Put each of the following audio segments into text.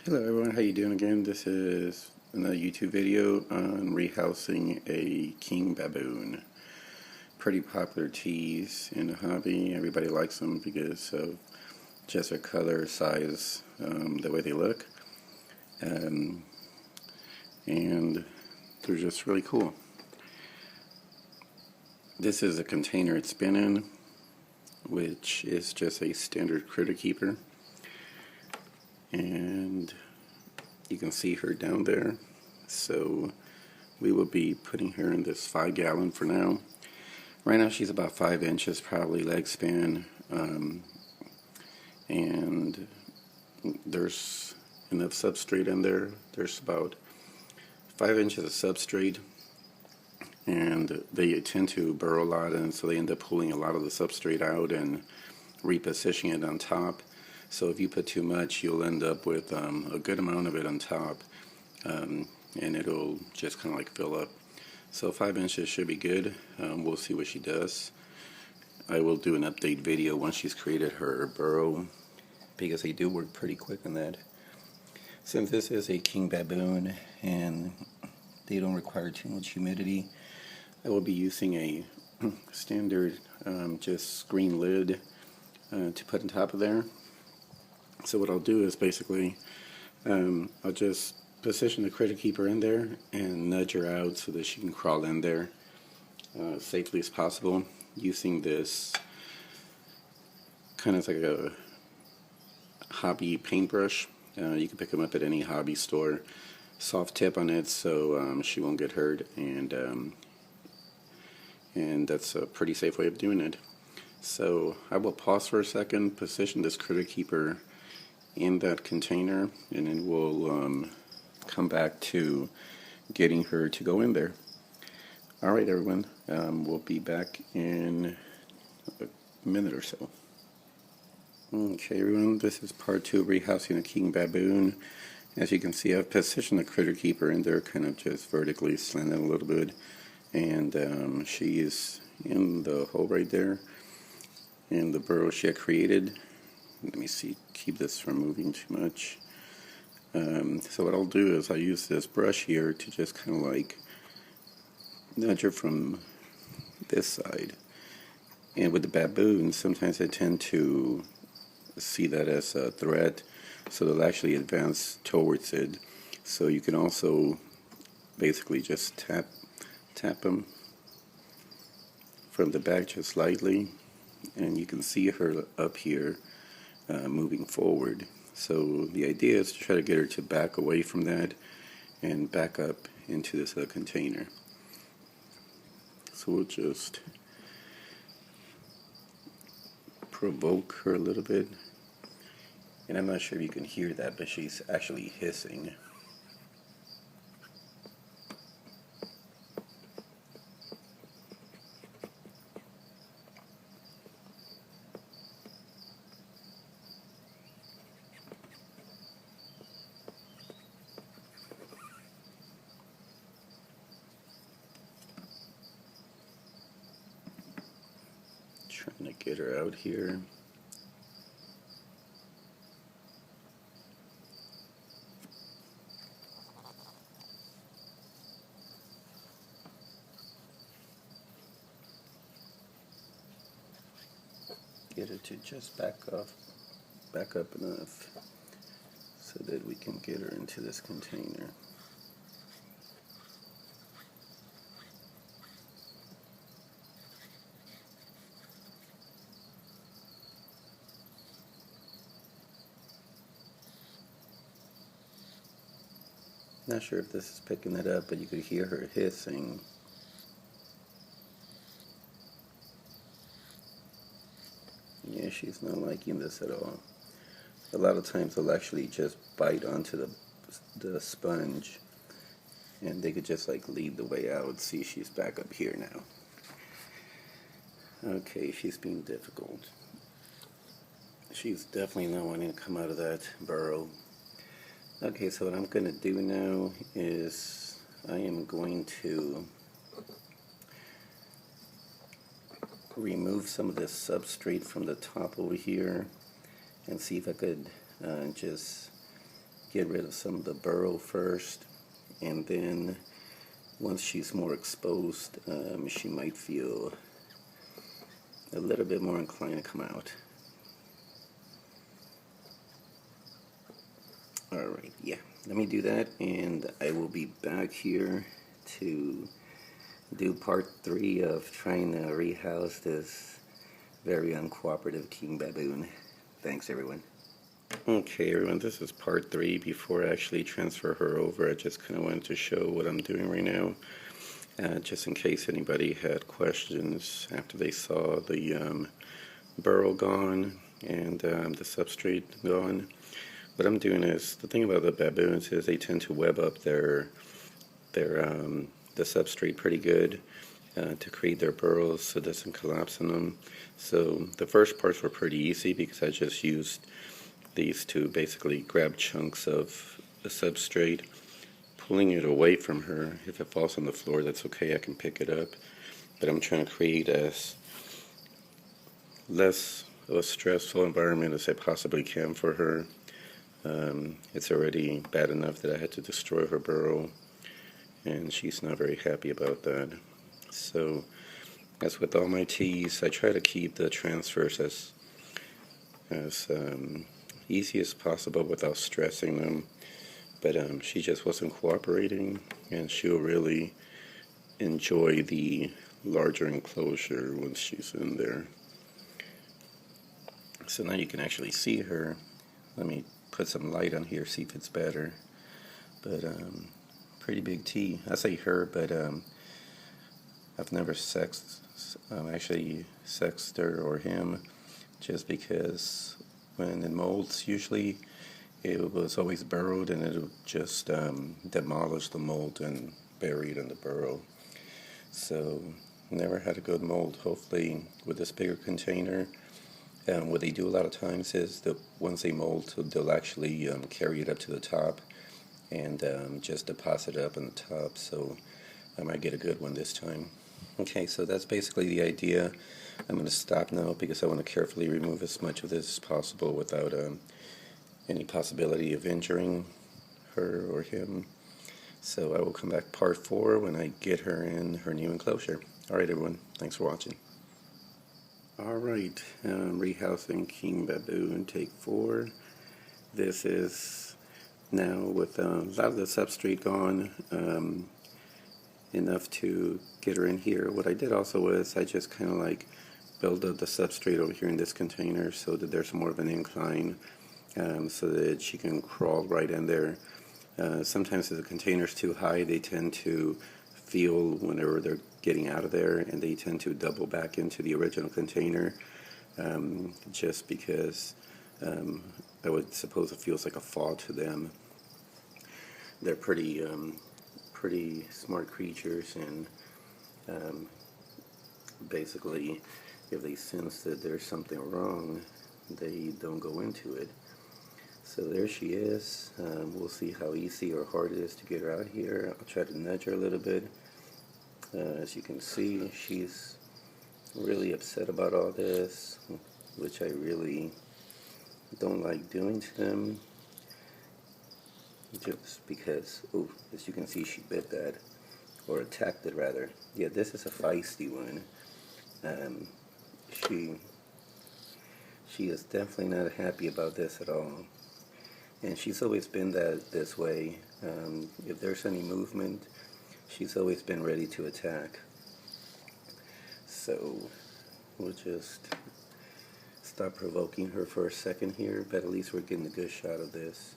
Hello everyone, how you doing again? This is another YouTube video on rehousing a king baboon. Pretty popular teas in the hobby. Everybody likes them because of just their color, size, the way they look. And they're just really cool. This is a container it's been in, which is just a standard critter keeper. And you can see her down there, so we will be putting her in this 5-gallon for now. Right now she's about 5 inches probably leg span, and there's enough substrate in there. There's about 5 inches of substrate, and they tend to burrow a lot, and so they end up pulling a lot of the substrate out and repositioning it on top. So if you put too much, you'll end up with a good amount of it on top, and it'll just kind of like fill up. So 5 inches should be good. We'll see what she does. I will do an update video once she's created her burrow, because they do work pretty quick on that. Since this is a king baboon and they don't require too much humidity, I will be using a standard just screen lid to put on top of there. So what I'll do is basically, I'll just position the critter keeper in there and nudge her out so that she can crawl in there safely as possible, using this kind of like a hobby paintbrush. You can pick them up at any hobby store. Soft tip on it so she won't get hurt, and that's a pretty safe way of doing it. So I will pause for a second, position this critter keeper in that container, and then we'll come back to getting her to go in there. Alright everyone, we'll be back in a minute or so. Okay everyone, this is part 2 of rehousing a king baboon. As you can see, I've positioned the critter keeper in there kind of just vertically slanted a little bit, and she is in the hole right there in the burrow she had created. Let me see, keep this from moving too much. So what I'll do is I'll use this brush here to just kind of like nudge her from this side. And with the baboons, sometimes they tend to see that as a threat, so they'll actually advance towards it. So you can also basically just tap them from the back just lightly, and you can see her up here moving forward. So the idea is to try to get her to back away from that and back up into this container. So we'll just provoke her a little bit. And I'm not sure if you can hear that, but she's actually hissing. Trying to get her out here. Get her to just back up enough so that we can get her into this container. Not sure if this is picking it up, but you could hear her hissing. Yeah, she's not liking this at all. A lot of times they'll actually just bite onto the sponge, and they could just like lead the way out. See, she's back up here now. Okay, she's being difficult. She's definitely not wanting to come out of that burrow. Okay, so what I'm going to do now is I am going to remove some of this substrate from the top over here and see if I could just get rid of some of the burrow first, and then once she's more exposed, she might feel a little bit more inclined to come out. Alright, yeah, let me do that, and I will be back here to do part 3 of trying to rehouse this very uncooperative King Baboon. Thanks, everyone. Okay, everyone, this is part 3. Before I actually transfer her over, I just kind of wanted to show what I'm doing right now, just in case anybody had questions after they saw the burrow gone and the substrate gone. What I'm doing is, the thing about the baboons is they tend to web up the substrate pretty good to create their burrows so it doesn't collapse on them. So the first parts were pretty easy because I just used these to basically grab chunks of the substrate, pulling it away from her. If it falls on the floor, that's okay, I can pick it up. But I'm trying to create as less of a stressful environment as I possibly can for her. It's already bad enough that I had to destroy her burrow, and she's not very happy about that. So, as with all my teas, I try to keep the transfers as easy as possible without stressing them. But she just wasn't cooperating, and she'll really enjoy the larger enclosure once she's in there. So now you can actually see her. Let me put some light on here, see if it's better. But pretty big tea. I say her, but I've never actually sexed her or him, just because when it molds, usually it was always burrowed, and it would just demolish the mold and bury it in the burrow. So never had a good mold. Hopefully with this bigger container, what they do a lot of times is that once they mold, they'll actually carry it up to the top and just deposit it up on the top. So I might get a good one this time. Okay, so that's basically the idea. I'm going to stop now because I want to carefully remove as much of this as possible without any possibility of injuring her or him. So I will come back part 4 when I get her in her new enclosure. Alright, everyone, thanks for watching. Alright, rehousing King Baboon, take 4. This is now with a lot of the substrate gone, enough to get her in here. What I did also was I just kind of like build up the substrate over here in this container so that there's more of an incline, so that she can crawl right in there. Sometimes if the container's too high, they tend to feel whenever they're getting out of there, and they tend to double back into the original container, just because I would suppose it feels like a fall to them. They're pretty smart creatures, and basically if they sense that there's something wrong, they don't go into it. So there she is. We'll see how easy or hard it is to get her out here. I'll try to nudge her a little bit. As you can see, she's really upset about all this, which I really don't like doing to them, just because, as you can see, she bit that, or attacked it rather. Yeah, this is a feisty one. She is definitely not happy about this at all, and she's always been this way. If there's any movement, she's always been ready to attack. So we'll just stop provoking her for a second here, but at least we're getting a good shot of this.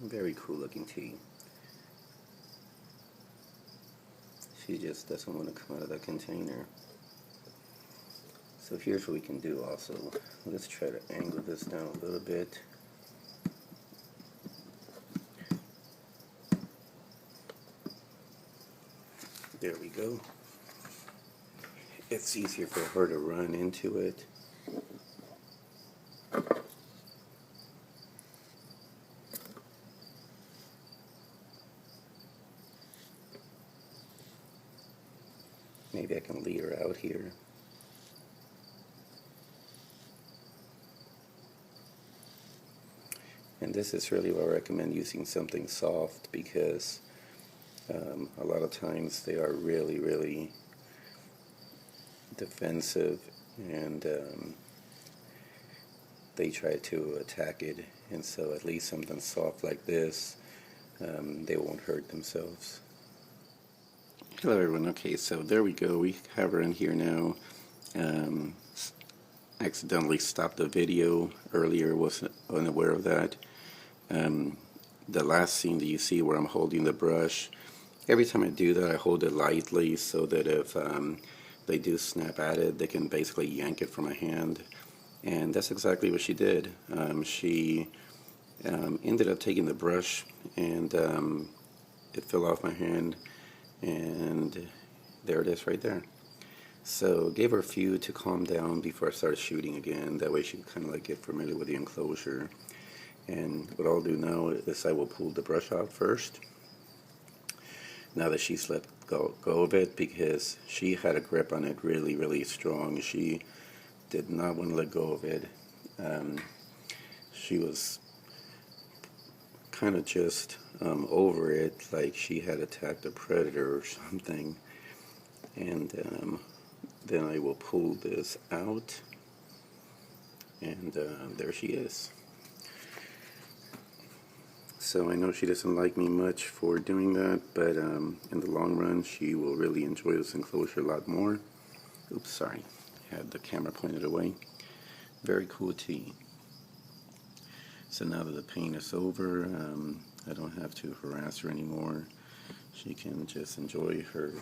Very cool looking tea. She just doesn't want to come out of that container. So here's what we can do also. Let's try to angle this down a little bit. There we go. It's easier for her to run into it. Maybe I can lead her out here. And this is really where I recommend using something soft, because a lot of times they are really, really defensive, and they try to attack it. And so at least something soft like this, they won't hurt themselves. Hello everyone. Okay, so there we go. We have her in here now. Accidentally stopped the video earlier, wasn't unaware of that. The last scene that you see where I'm holding the brush, every time I do that I hold it lightly so that if they do snap at it, they can basically yank it from my hand. And that's exactly what she did. She ended up taking the brush, and it fell off my hand, and there it is right there. So gave her a few to calm down before I started shooting again. That way she could kind of like get familiar with the enclosure. And what I'll do now is I will pull the brush out first, now that she's let go of it, because she had a grip on it really, really strong. She did not want to let go of it. She was kind of just over it, like she had attacked a predator or something. And then I will pull this out, and there she is. So I know she doesn't like me much for doing that, but in the long run she will really enjoy this enclosure a lot more. Oops, sorry, had the camera pointed away. Very cool tea. So now that the paint is over, I don't have to harass her anymore. She can just enjoy her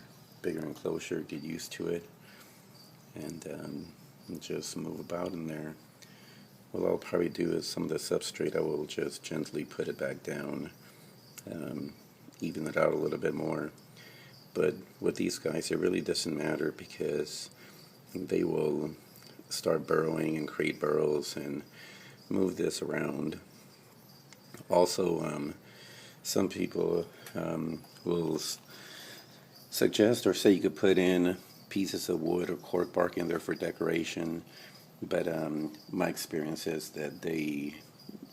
bigger enclosure, get used to it, and just move about in there. What I'll probably do is some of the substrate I will just gently put it back down, even it out a little bit more. But with these guys it really doesn't matter, because they will start burrowing and create burrows and move this around. Also, some people will suggest or say you could put in pieces of wood or cork bark in there for decoration, but my experience is that they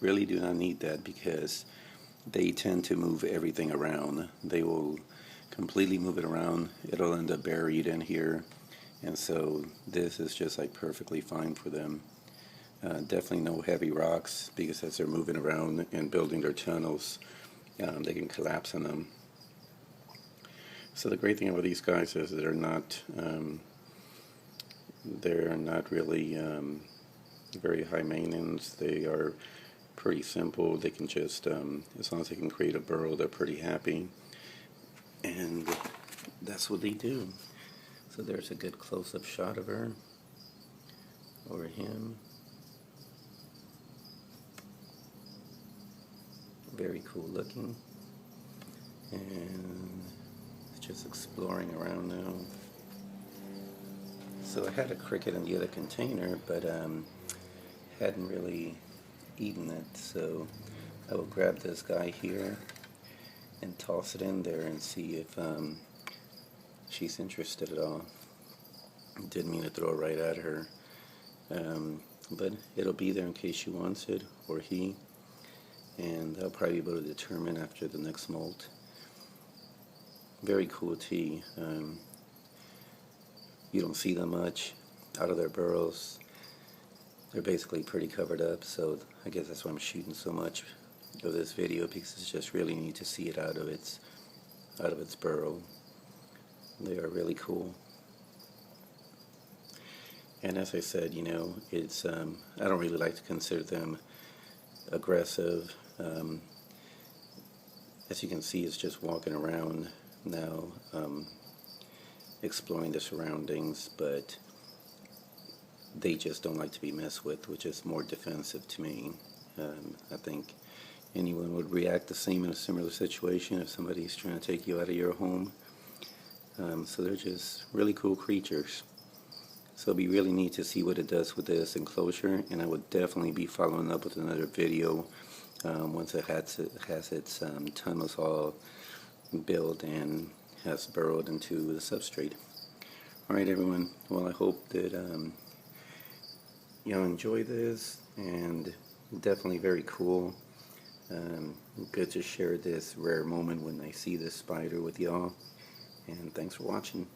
really do not need that, because they tend to move everything around. They will completely move it around. It'll end up buried in here, and so this is just like perfectly fine for them. Definitely no heavy rocks, because as they're moving around and building their tunnels, they can collapse on them. So the great thing about these guys is they're not really very high maintenance. They are pretty simple. They can just, as long as they can create a burrow, they're pretty happy. And that's what they do. So there's a good close-up shot of her, or him. Very cool looking. And just exploring around now. So I had a cricket in the other container, but hadn't really eaten it, so I will grab this guy here and toss it in there and see if she's interested at all. Didn't mean to throw it right at her, but it'll be there in case she wants it, or he, and I'll probably be able to determine after the next molt. Very cool tea. You don't see them much out of their burrows. They're basically pretty covered up, so I guess that's why I'm shooting so much of this video, because it's just really neat to see it out of its burrow. They are really cool. And as I said, you know, it's I don't really like to consider them aggressive. As you can see, it's just walking around now, exploring the surroundings, but they just don't like to be messed with, which is more defensive to me. I think anyone would react the same in a similar situation if somebody's trying to take you out of your home. So they're just really cool creatures. So it'll be really neat to see what it does with this enclosure, and I would definitely be following up with another video once it has its tunnels all built and has burrowed into the substrate. Alright everyone, well I hope that y'all enjoy this, and definitely very cool. Good to share this rare moment when I see this spider with y'all. And thanks for watching.